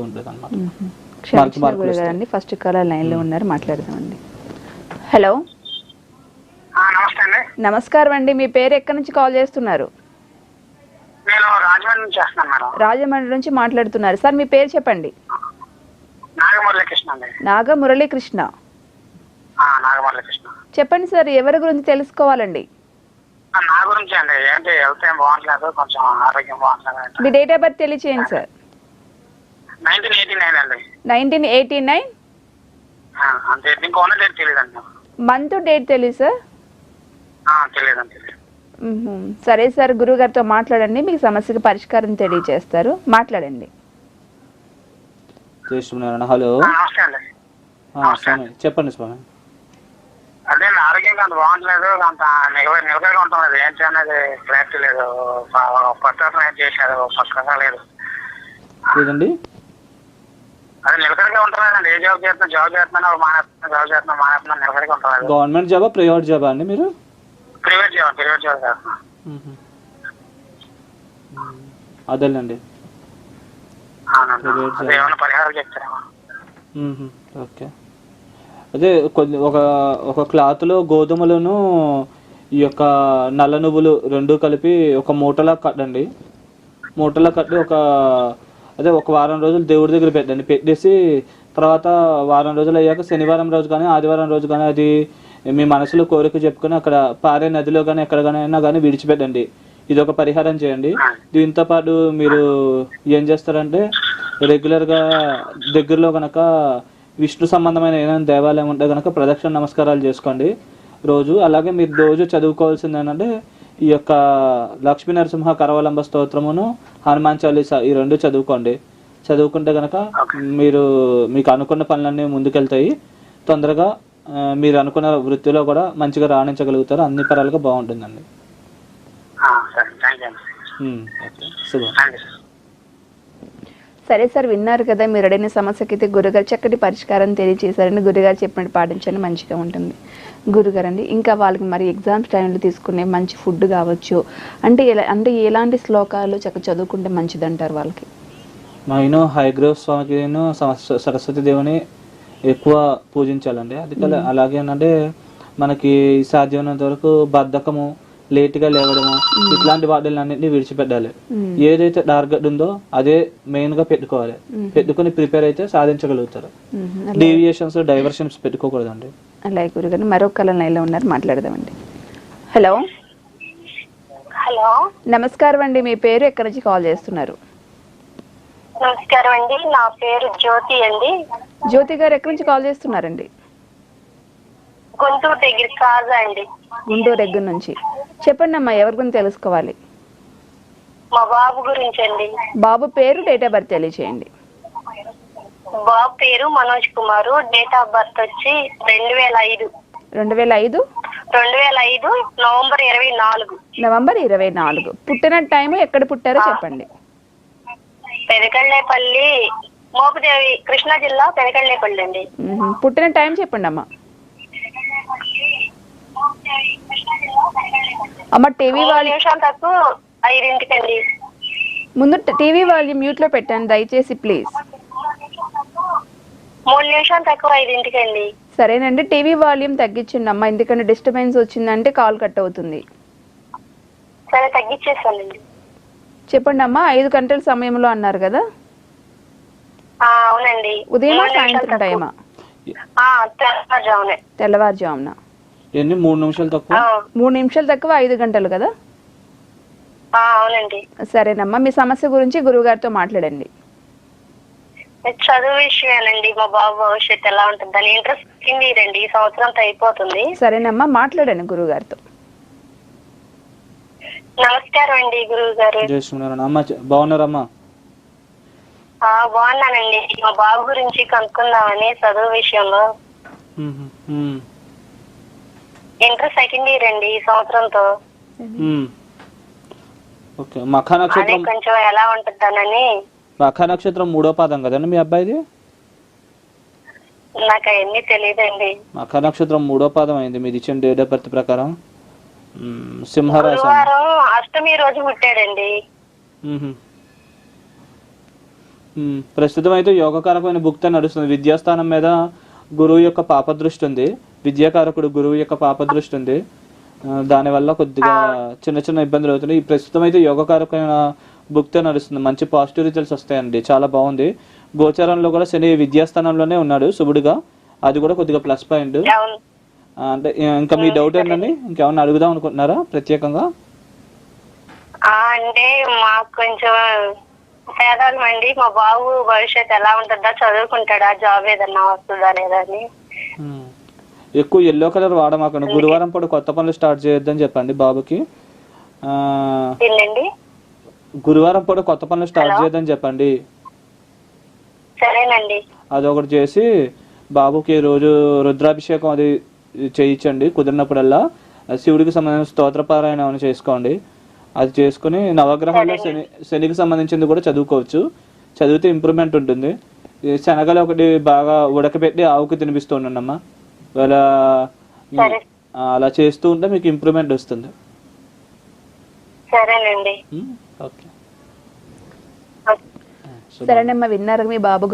ఉంటుంది అన్నమాట. క్షమించండి, ఫస్ట్ కాలర్ లైన్ లో ఉన్నారు, మాట్లాడదామండి. హలో, నమస్తే అండి. నమస్కారం అండి. మీ పేరు ఎక్కడి నుంచి కాల్ చేస్తున్నారు? నేను రాజమండ్రి నుంచి చేస్తున్నాను మేడం. రాజమండ్రి నుంచి మాట్లాడుతున్నారు. సార్ మీ పేరు చెప్పండి. నాగమురళీకృష్ణ అండి. నాగమురళీకృష్ణ. నాగమురళీకృష్ణ. చెప్పండి సార్, ఎవరి గురించి తెలుసుకోవాలండి? నా గురించి అండి. ఏంటి హెల్త్ ఏం బాగుంటలేదు, కొంచెం ఆరోగ్యం బాగుంటలేదు. మీ డేట్ ఆఫ్ బర్త్ తెలియచేయండి సార్. 1989 అండి. 1989. అంతే, ఇంకా ఉన్న డేట్ తెలియదండి. మంత్ డేట్ తెలియదు సార్? తెలియదండి. సరే సార్, గురువు గారితో మాట్లాడండి, మీకు సమస్యకు పరిష్కారం తెలియజేస్తారు. మాట్లాడండి. హలో, నమస్తే అండి. స్వామి చెప్పండి స్వామి. అదే ఆరోగ్యంగా అంత బాగుంటలేదు, అంత నిలకడగా ఉంటున్నది. ఏంటి అనేది క్లారిటీ లేదు. పట్టణ చేశారు, పక్కగా లేదు. ఏదండి? అదే నిలకడగా ఉంటున్నానండి. ఏ జాబ్ చేస్తున్నాను మానేస్తున్నాను నిలకడగా ఉంటున్నాను. గవర్నమెంట్ జాబా ప్రైవేట్ జాబా అండి మీరు? ప్రైవేట్ జాబ్ చేస్తున్నాను. అదేనండి. ఏమైనా పరిహారం చెప్తారేమో. ఓకే, అదే ఒక క్లాత్లో గోధుమలను ఈ యొక్క నల్ల నువ్వులు రెండు కలిపి ఒక మూటలా కట్టండి. మూటలా కట్టి ఒక వారం రోజులు దేవుడి దగ్గర పెట్టండి. పెట్టేసి తర్వాత వారం రోజులు అయ్యాక శనివారం రోజు కానీ ఆదివారం రోజు కానీ అది మీ మనసులో కోరిక చెప్పుకొని అక్కడ పారే నదిలో కానీ ఎక్కడైనా కానీ విడిచిపెట్టండి. ఇది ఒక పరిహారం చేయండి. దీంతో పాటు మీరు ఏం చేస్తారంటే రెగ్యులర్గా దగ్గరలో కనుక విష్ణు సంబంధమైన ఏదైనా దేవాలయం ఉంటే కనుక ప్రదక్షిణ నమస్కారాలు చేసుకోండి రోజు. అలాగే మీరు రోజు చదువుకోవాల్సింది ఏంటంటే ఈ యొక్క లక్ష్మీ నరసింహ కరవలంబ స్తోత్రమును హనుమాన్ చాలీసా ఈ రెండు చదువుకోండి. చదువుకుంటే కనుక మీకు అనుకున్న పనులన్నీ ముందుకెళ్తాయి. తొందరగా మీరు అనుకున్న వృత్తిలో కూడా మంచిగా రాణించగలుగుతారు. అన్ని పరాలుగా బాగుంటుందండి. సరే సార్, విన్నారు కదా, మీరు అడిగిన సమస్యకి అయితే గురుగారు చక్కటి పరిష్కారం తెలియజేశారని. గురుగారు చెప్పినట్టు పాటించండి, మంచిగా ఉంటుంది. గురుగారు అండి, ఇంకా వాళ్ళకి మరి ఎగ్జామ్స్ టైంలో తీసుకునే మంచి ఫుడ్ కావచ్చు అంటే ఎలాంటి శ్లోకాలు చదువుకుంటే మంచిది అంటారు వాళ్ళకి? నేను హైగ్రోవ్ స్వామికి సరస్వతి దేవుని ఎక్కువ పూజించాలండి. అది అలాగే అంటే మనకి సాధ్యమైనంత వరకు బద్ధకము, లేట్గా లేవడము, ఇట్లాంటి వాటిలన్నింటినీ విడిచిపెట్టాలి. ఏదైతే టార్గెట్ ఉందో అదే మెయిన్ గా పెట్టుకోవాలి. పెట్టుకుని ప్రిపేర్ అయితే సాధించగలుగుతారు. డీవియేషన్స్, డైవర్షన్స్ పెట్టుకోకూడదండి. అలాగే గురుగారు, మరొక లైన్లో ఉన్నారు, మాట్లాడదామండి. హలో, హలో, నమస్కారం అండి. మీ పేరు ఎక్కడి నుంచి కాల్ చేస్తున్నారు? నమస్కారం అండి, నా పేరు జ్యోతి అండి. జ్యోతి గారు ఎక్కడి నుంచి కాల్ చేస్తున్నారండి? గుంటూరు దగ్గర కాజా అండి. గుంటూరు దగ్గర నుంచి. చెప్పండి అమ్మా, ఎవరి గురించి తెలుసుకోవాలి? మా బాబు గురించి అండి. బాబు పేరు, డేట్ ఆఫ్ బర్త్ తెలియచేయండి. బాబు పేరు మనోజ్ కుమారు. డేట్ ఆఫ్ బర్త్ వచ్చి 2005. 2005 నవంబర్ 24. నవంబర్ 24. పుట్టిన టైం ఎక్కడ పుట్టారో చెప్పండి. పెదకళ్ళేపల్లి, మోపుదేవి, కృష్ణా జిల్లా పెదకళ్ళేపల్లి అండి. పుట్టిన టైం చెప్పండి అమ్మా. అమ్మ టీవీ నిమిషాలు తక్కువ 5 ముందు టీవీ వాల్యూమ్ మ్యూట్ లో పెట్టండి దయచేసి ప్లీజ్. 3 నిమిషాలు తక్కువ 5 అండి. సరేనండి, టీవీ వాల్యూమ్ తగ్గించండి అమ్మా, ఎందుకంటే డిస్టర్బెన్స్ వచ్చిందంటే కాల్ కట్ అవుతుంది. సరే, తగ్గించేసానండి. చెప్పండి అమ్మా. 5 గంటల సమయంలో అన్నారు కదా? అవునండి. ఉదయం సాయంత్రం టైమా? తెల్లవారుజామున. 3 నిమిషాలు తక్కువ 3 నిమిషాలు తక్కువ 5 గంటలు కదా? అవునండి. సరేనమ్మా, మీ సమస్య గురించి గురువు గారితో మాట్లాడండి. చదువు విషయాలండి. మా బాబు భవిష్యత్తు ఎలా ఉంటుందని ఇంట్రెస్ట్ రండి. ఈ సంవత్సరంతో అయిపోతుంది. సరేనమ్మా, మాట్లాడండి గురువు గారితో. నమస్కారం అండి గురువు గారు. బాగున్నారమ్మా? బాగున్నానండి. మా బాబు గురించి కనుక్కుందామని చదువు విషయంలో. ఇంటర్ సెకండ్ ఇయర్ అండి ఈ సంవత్సరంతో. కొంచెం ఎలా ఉంటుందనని. మఖా నక్షత్రం 3వ పాదం కదండి మీ అబ్బాయిది? నాకు అవన్నీ తెలియదండి. మఖా నక్షత్రం 3వ పాదం అయింది మీది ఇచ్చిన డేట్ ఆఫ్ బర్త్ ప్రకారం. సింహరాశి. అష్టమి రోజు పుట్టాడండి. ప్రస్తుతం అయితే యోగకారకమైన భుక్తి నడుస్తుంది. విద్యాస్థానం మీద గురువు యొక్క పాపదృష్టి ఉంది, విద్యాకారకుడు గురువు యొక్క పాపదృష్టి ఉంది. దానివల్ల కొద్దిగా చిన్న చిన్న ఇబ్బందులు అవుతున్నాయి. ప్రస్తుతం అయితే యోగకారకమైన భుక్తి నడుస్తుంది. మంచి పాజిటివ్ రిజల్ట్స్ వస్తాయండి, చాలా బాగుంది. గోచారంలో కూడా శని విద్యాస్థానంలోనే ఉన్నాడు శుభుడుగా, అది కూడా కొద్దిగా ప్లస్ పాయింట్. అవును. అంటే ఇంకా మీ డౌట్ ఏంటండి, ఇంకేమన్నా అడుగుదాం అనుకుంటున్నారా ప్రత్యేకంగా? అంటే మాకు కొంచెం పేదవాళ్ళం అండి, మా బాబు భవిష్యత్తు ఎలా ఉంటుందా, చదువుకుంటాడా, జాబ్ ఏదన్నా వస్తుందా లేదా అని. ఎక్కువ ఎల్లో కలర్ వాడమాకండి. గురువారం పూట కొత్త పనులు స్టార్ట్ చేయొద్దని చెప్పండి బాబుకి. ఏంటండి? గురువారం పూట కొత్త పనులు స్టార్ట్ చేయొద్దని చెప్పండి. సరేనండి. అదొకటి చేసి బాబుకి రోజు రుద్రాభిషేకం అది చేయించండి. కుదిరినప్పుడల్లా శివుడికి సంబంధించిన స్తోత్రపారాయణ ఏమైనా చేసుకోండి. అది చేసుకుని నవగ్రహాల్లో శనికి సంబంధించింది కూడా చదువుకోవచ్చు. చదివితే ఇంప్రూవ్మెంట్ ఉంటుంది. శనగలు ఒకటి బాగా ఉడకబెట్టి ఆవుకి తినిపిస్తూ ఉండండి. అలా చేస్తూ ఉంటే మీకు ఇంప్రూవ్మెంట్ వస్తుంది. సరేనండి. ఓకే. సరేనమ్మా, విన్నారు మీ బాబు